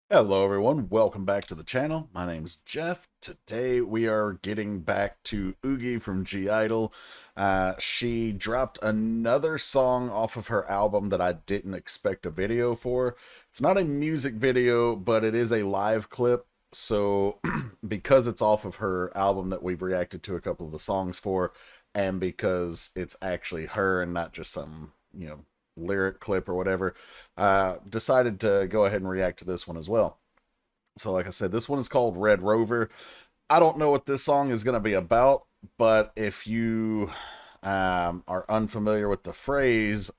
Hello everyone, welcome back to the channel. My name's Jeff. Today we are getting back to Yuqi from G-Idol. She dropped another song off of her album that I didn't expect a video for. It's not a music video, but it is a live clip. So because it's off of her album that we've reacted to a couple of the songs for, and because it's actually her and not just some, lyric clip or whatever, decided to go ahead and react to this one as well. So like I said, this one is called Red Rover. I don't know what this song is going to be about, but if you are unfamiliar with the phrase,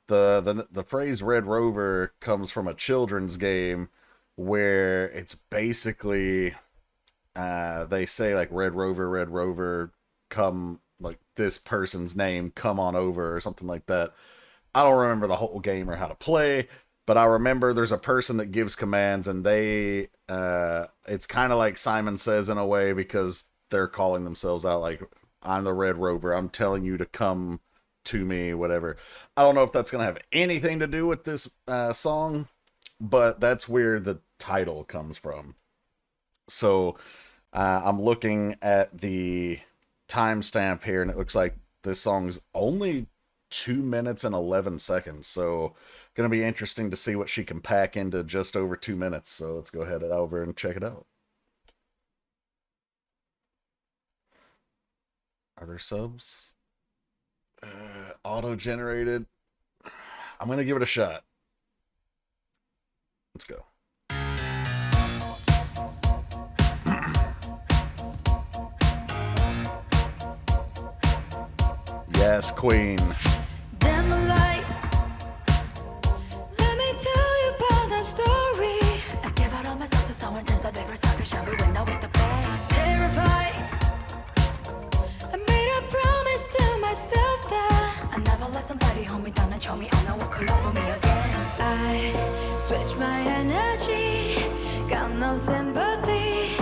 the phrase Red Rover comes from a children's game where it's basically they say like Red Rover, come, like this person's name, come on over or something like that. I don't remember the whole game or how to play, but I remember there's a person that gives commands, and they it's kind of like Simon Says in a way, because they're calling themselves out like, I'm the Red Rover, I'm telling you to come to me, whatever. I don't know if that's gonna have anything to do with this song, but that's where the title comes from. So I'm looking at the timestamp here, and it looks like this song's only 2 minutes and 11 seconds. So going to be interesting to see what she can pack into just over 2 minutes. So let's go ahead and over and check it out. Are there subs? Auto-generated. I'm going to give it a shot. Let's go. Yes, queen. Someone turns out they were selfish and we went out with the bang. Terrified, I made a promise to myself that I never let somebody hold me down and show me I know what could over me again. I switched my energy, got no sympathy.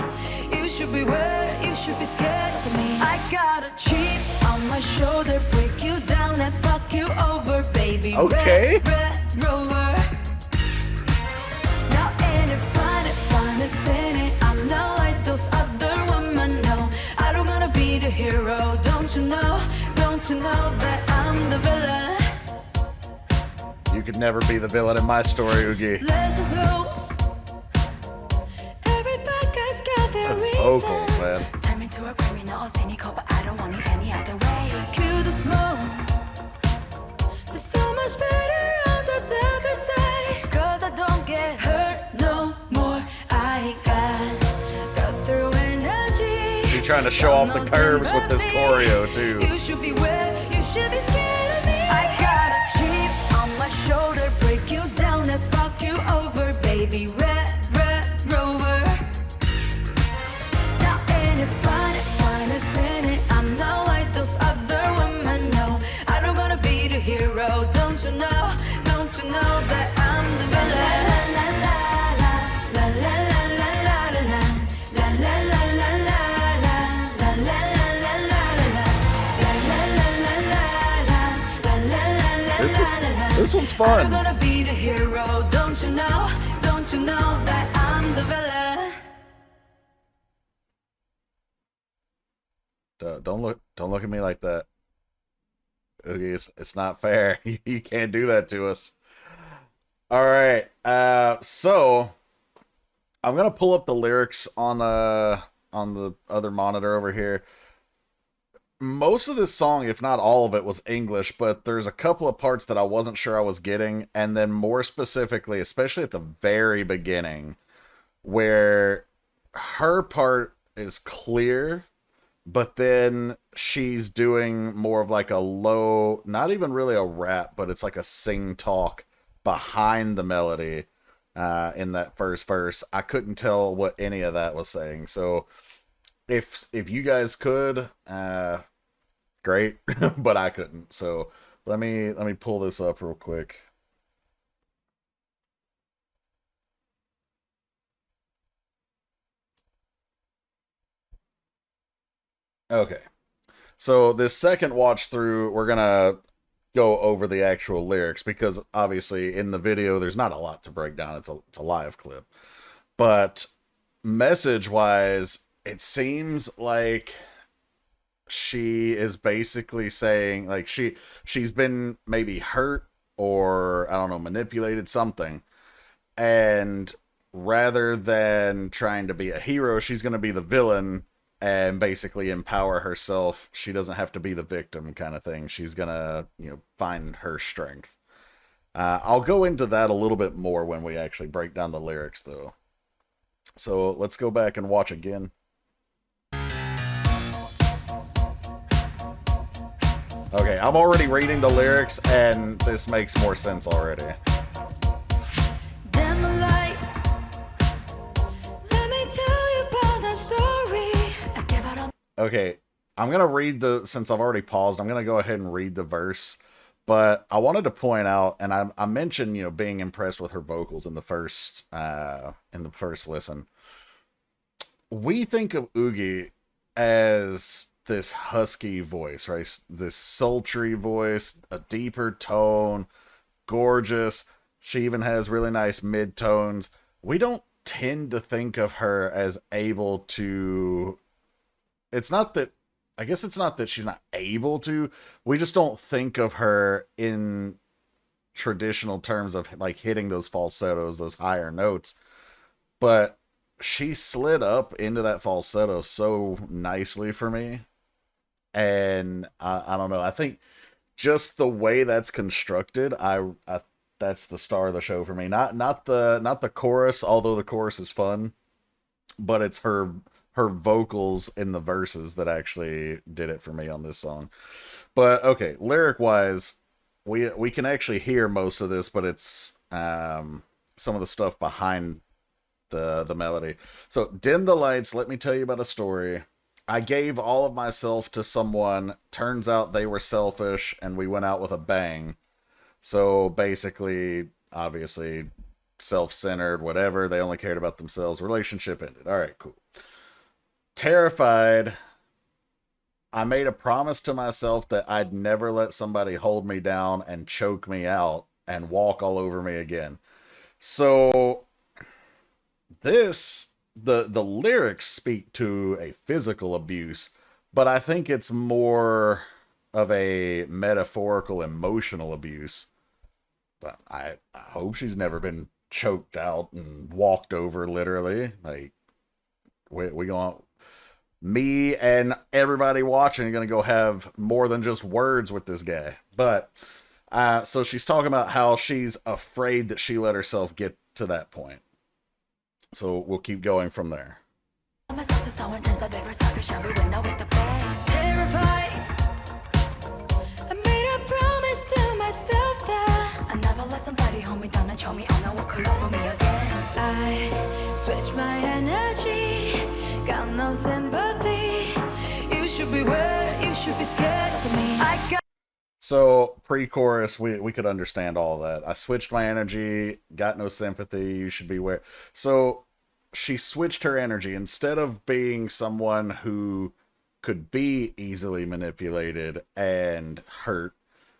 You should beware, you should be scared of me. I got a chip on my shoulder, break you down and fuck you over, baby. Okay. Red Rover. I'm not like those other women, no. I don't wanna be the hero. Don't you know that I'm the villain? You could never be the villain in my story, Yuqi. Listen close. Every bad guy's got their Those reason. vocals, man. Turn me to a criminal or cynical, but I don't want it any other way. Cue the smoke. There's so much better on the darker side. Cause I don't get hurt no more. I got through energy. She's trying to show off the curves with this choreo too. You should beware, you should be scared of me. I got a chip on my shoulder, break you down and fuck you over, baby. Red Rover. Now ain't it fun to sin it? I'm not like those other women, no. I don't wanna be the hero. Don't you know that I'm the villain? This one's fun. I'm gonna be the hero. Don't you know that I'm the villain? Don't look at me like that. It's not fair. You can't do that to us. All right. So I'm gonna pull up the lyrics on the other monitor over here. Most of this song, if not all of it, was English, but there's a couple of parts that I wasn't sure I was getting, and then more specifically, especially at the very beginning, where her part is clear, but then she's doing more of like a low, not even really a rap, but it's like a sing talk behind the melody in that first verse. I couldn't tell what any of that was saying, so if you guys could, great, but I couldn't. So let me pull this up real quick. Okay. So this second watch through, we're gonna go over the actual lyrics, because obviously in the video there's not a lot to break down. It's a live clip. But message wise, it seems like she is basically saying like she's been maybe hurt or I don't know, manipulated something, and rather than trying to be a hero, she's going to be the villain and basically empower herself. She doesn't have to be the victim kind of thing. She's going to, find her strength. I'll go into that a little bit more when we actually break down the lyrics, though. So let's go back and watch again. Okay, I'm already reading the lyrics, and this makes more sense already. Dim the lights. Let me tell you about the story. I give it up. Okay, I'm going to read since I've already paused, I'm going to go ahead and read the verse. But I wanted to point out, and I mentioned, being impressed with her vocals in the first listen. We think of Yuqi as this husky voice, right? This sultry voice, a deeper tone, gorgeous. She even has really nice mid-tones. We don't tend to think of her as able to... I guess it's not that she's not able to. We just don't think of her in traditional terms of like hitting those falsettos, those higher notes. But she slid up into that falsetto so nicely for me. And I don't know. I think just the way that's constructed, that's the star of the show for me. Not the chorus, although the chorus is fun, but it's her vocals in the verses that actually did it for me on this song. But okay, lyric wise, we can actually hear most of this, but it's some of the stuff behind the melody. So, dim the lights, let me tell you about a story. I gave all of myself to someone, turns out they were selfish, and we went out with a bang. So basically, obviously, self-centered, whatever, they only cared about themselves, relationship ended. Alright, cool. Terrified, I made a promise to myself that I'd never let somebody hold me down and choke me out and walk all over me again. So the lyrics speak to a physical abuse, but I think it's more of a metaphorical emotional abuse. But I hope she's never been choked out and walked over literally. Like we going me and everybody watching are going to go have more than just words with this guy. But, so she's talking about how she's afraid that she let herself get to that point. So we'll keep going from there. Terrified. I made a promise to myself that I never let somebody hold me down and show me I know what could over me again. I switch my energy, got no sympathy. You should beware, you should be scared of me. So pre-chorus, we could understand all that. I switched my energy, got no sympathy, you should beware. So she switched her energy. Instead of being someone who could be easily manipulated and hurt,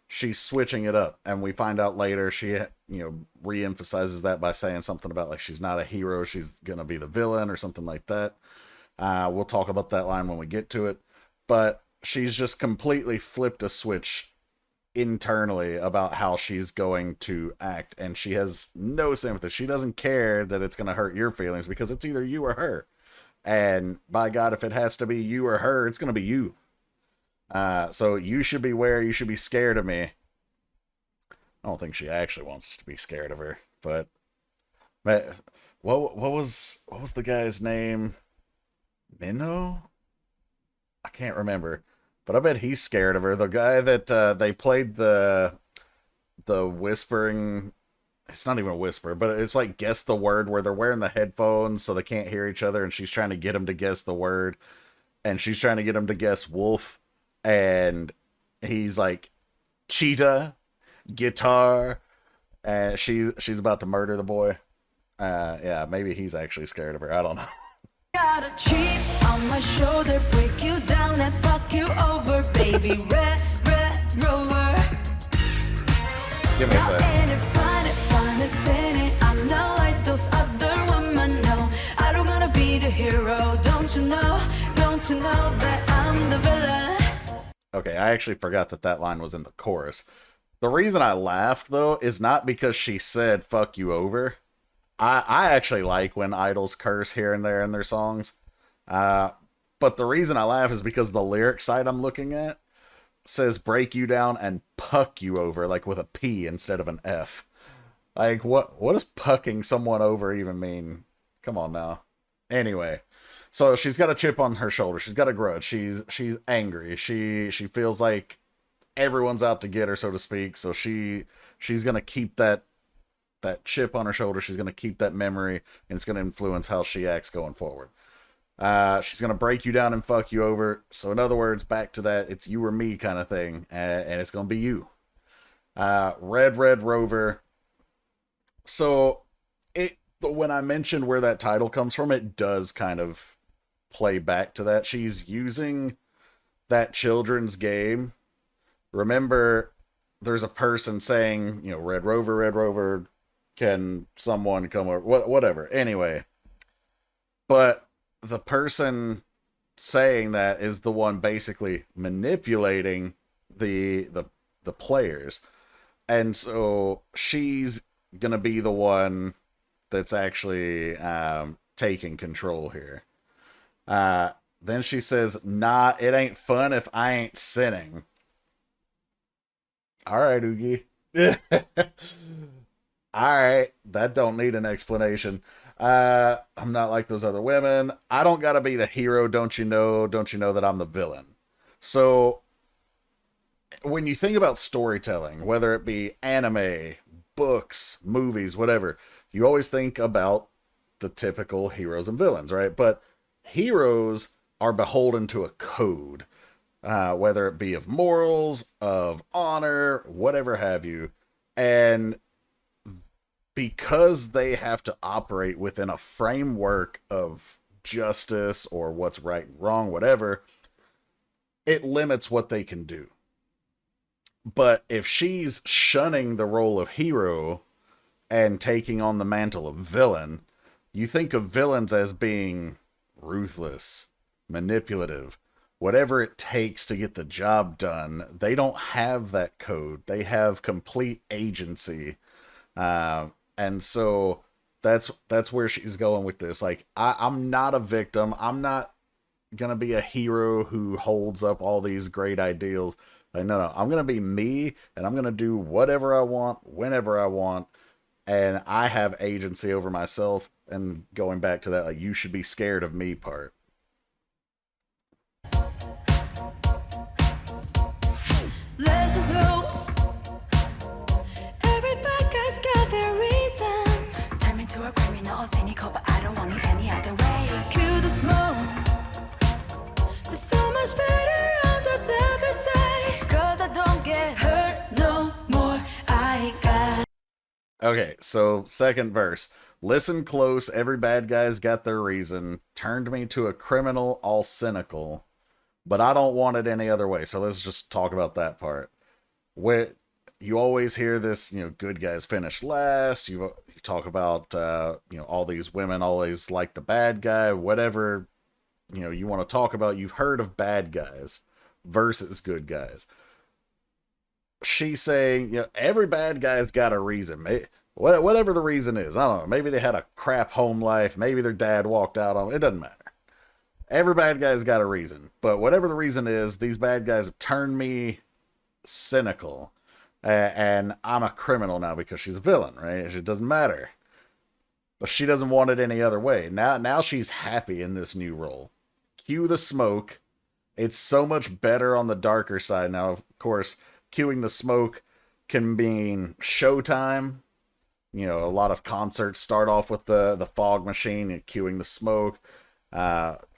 she's switching it up. And we find out later she, re-emphasizes that by saying something about like she's not a hero, she's gonna be the villain or something like that. We'll talk about that line when we get to it. But she's just completely flipped a switch internally about how she's going to act, and she has no sympathy. She doesn't care that it's going to hurt your feelings because it's either you or her. And by God, if it has to be you or her, it's going to be you. So you should beware. You should be scared of me. I don't think she actually wants us to be scared of her, but what was the guy's name? Minnow? I can't remember. But I bet he's scared of her. The guy that they played the whispering... It's not even a whisper, but it's like guess the word, where they're wearing the headphones so they can't hear each other, and she's trying to get him to guess the word. And she's trying to get him to guess wolf. And he's like, cheetah, guitar. And she's about to murder the boy. Yeah, maybe he's actually scared of her. I don't know. Got a chip on my shoulder, break you down and fuck you over, baby. Red Rover. Give me a sec. I'm not like those other women, no. hero. Don't you know that I'm the villain? Okay, I actually forgot that that line was in the chorus. The reason I laughed, though, is not because she said fuck you over. I actually like when idols curse here and there in their songs. But the reason I laugh is because the lyric site I'm looking at says break you down and puck you over, like with a P instead of an F. Like, what does pucking someone over even mean? Come on now. Anyway, so she's got a chip on her shoulder. She's got a grudge. She's angry. She feels like everyone's out to get her, so to speak. So she's gonna keep that chip on her shoulder. She's gonna keep that memory, and it's gonna influence how she acts going forward. She's gonna break you down and fuck you over. So in other words, back to that, it's you or me kind of thing, and it's gonna be you. Red Rover. So when I mentioned where that title comes from, it does kind of play back to that. She's using that children's game. Remember, there's a person saying, you know, Red Rover, can someone come over? Whatever. Anyway, but the person saying that is the one basically manipulating the players. And so she's gonna be the one that's actually taking control here. Then she says, nah, it ain't fun if I ain't sinning. All right, Yuqi. All right, that don't need an explanation. I'm not like those other women. I don't gotta be the hero, don't you know? Don't you know that I'm the villain? So, when you think about storytelling, whether it be anime, books, movies, whatever, you always think about the typical heroes and villains, right? But heroes are beholden to a code, whether it be of morals, of honor, whatever have you. And because they have to operate within a framework of justice or what's right and wrong, whatever, it limits what they can do. But if she's shunning the role of hero and taking on the mantle of villain, you think of villains as being ruthless, manipulative, whatever it takes to get the job done. They don't have that code. They have complete agency. And so that's where she's going with this. Like, I'm not a victim. I'm not gonna be a hero who holds up all these great ideals. Like, no, I'm gonna be me, and I'm gonna do whatever I want, whenever I want, and I have agency over myself. And going back to that, like, you should be scared of me part. Listen close. Every bad guy's got their reason. Turn me to a criminal or cynical, but I don't want it any other way. Cue the smoke. It's so much better on the darker side. 'Cause I don't get hurt no more. I got. Okay, so second verse. Listen close, every bad guy's got their reason. Turned me to a criminal, all cynical. But I don't want it any other way. So let's just talk about that part. Where you always hear this, you know, good guys finish last. You talk about, all these women always like the bad guy. Whatever, you want to talk about. You've heard of bad guys versus good guys. She's saying, every bad guy's got a reason. Whatever the reason is, I don't know. Maybe they had a crap home life. Maybe their dad walked out on them. It doesn't matter. Every bad guy's got a reason. But whatever the reason is, these bad guys have turned me cynical. And I'm a criminal now because she's a villain, right? It doesn't matter. But she doesn't want it any other way. Now she's happy in this new role. Cue the smoke. It's so much better on the darker side. Now, of course, cueing the smoke can mean showtime. A lot of concerts start off with the fog machine and cueing the smoke.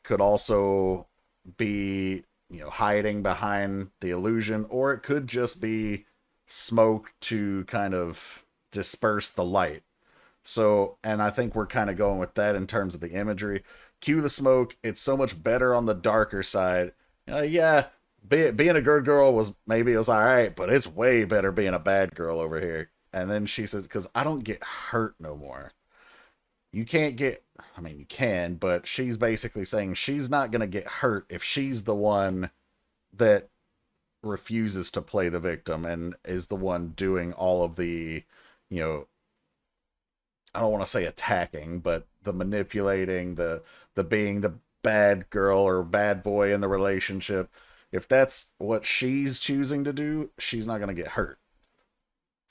Could also be, hiding behind the illusion, or it could just be smoke to kind of disperse the light. So, and I think we're kind of going with that in terms of the imagery. Cue the smoke. It's so much better on the darker side. Being a good girl was all right, but it's way better being a bad girl over here. And then she says, because I don't get hurt no more. You can't get I mean, you can, but she's basically saying she's not going to get hurt if she's the one that refuses to play the victim and is the one doing all of the, you know, I don't want to say attacking, but the manipulating, the being the bad girl or bad boy in the relationship. If that's what she's choosing to do, she's not going to get hurt.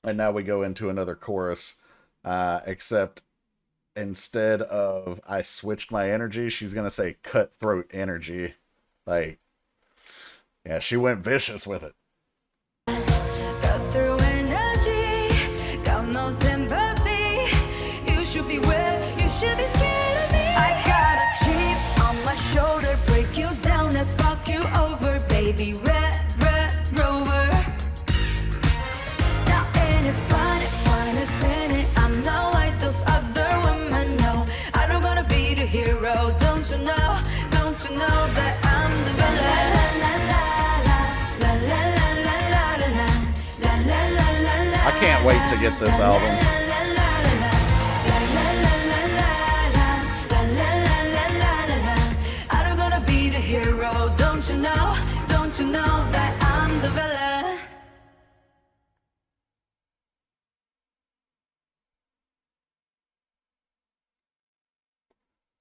And now we go into another chorus, except instead of I switched my energy, she's going to say cutthroat energy. Like, yeah, she went vicious with it. Got through energy, got no sympathy. You should be where you should be scared of me. I got a chip on my shoulder, break you down and fuck you over, baby. Red Rover. Now ain't it fun, isn't it? I'm not like those other women, no. I don't gotta be the hero, don't you know? Don't you know that I'm the villain? I can't wait to get this album. I don't gotta be the hero, don't you know? Don't you know that I'm the villain?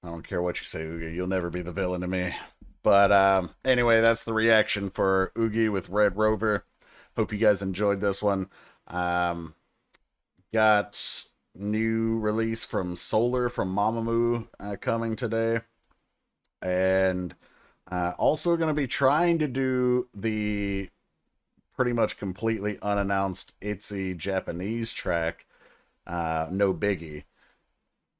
I don't care what you say, Oogie. You'll never be the villain to me. But anyway, that's the reaction for Oogie with Red Rover. Hope you guys enjoyed this one. Got new release from Solar from Mamamoo coming today. And also going to be trying to do the pretty much completely unannounced ITZY Japanese track, No Biggie.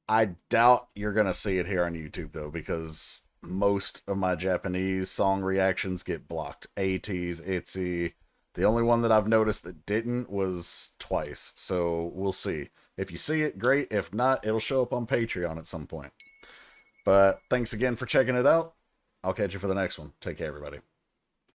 I doubt you're going to see it here on YouTube, though, because most of my Japanese song reactions get blocked. ATEEZ, ITZY. The only one that I've noticed that didn't was Twice. So we'll see. If you see it, great. If not, it'll show up on Patreon at some point. But thanks again for checking it out. I'll catch you for the next one. Take care, everybody.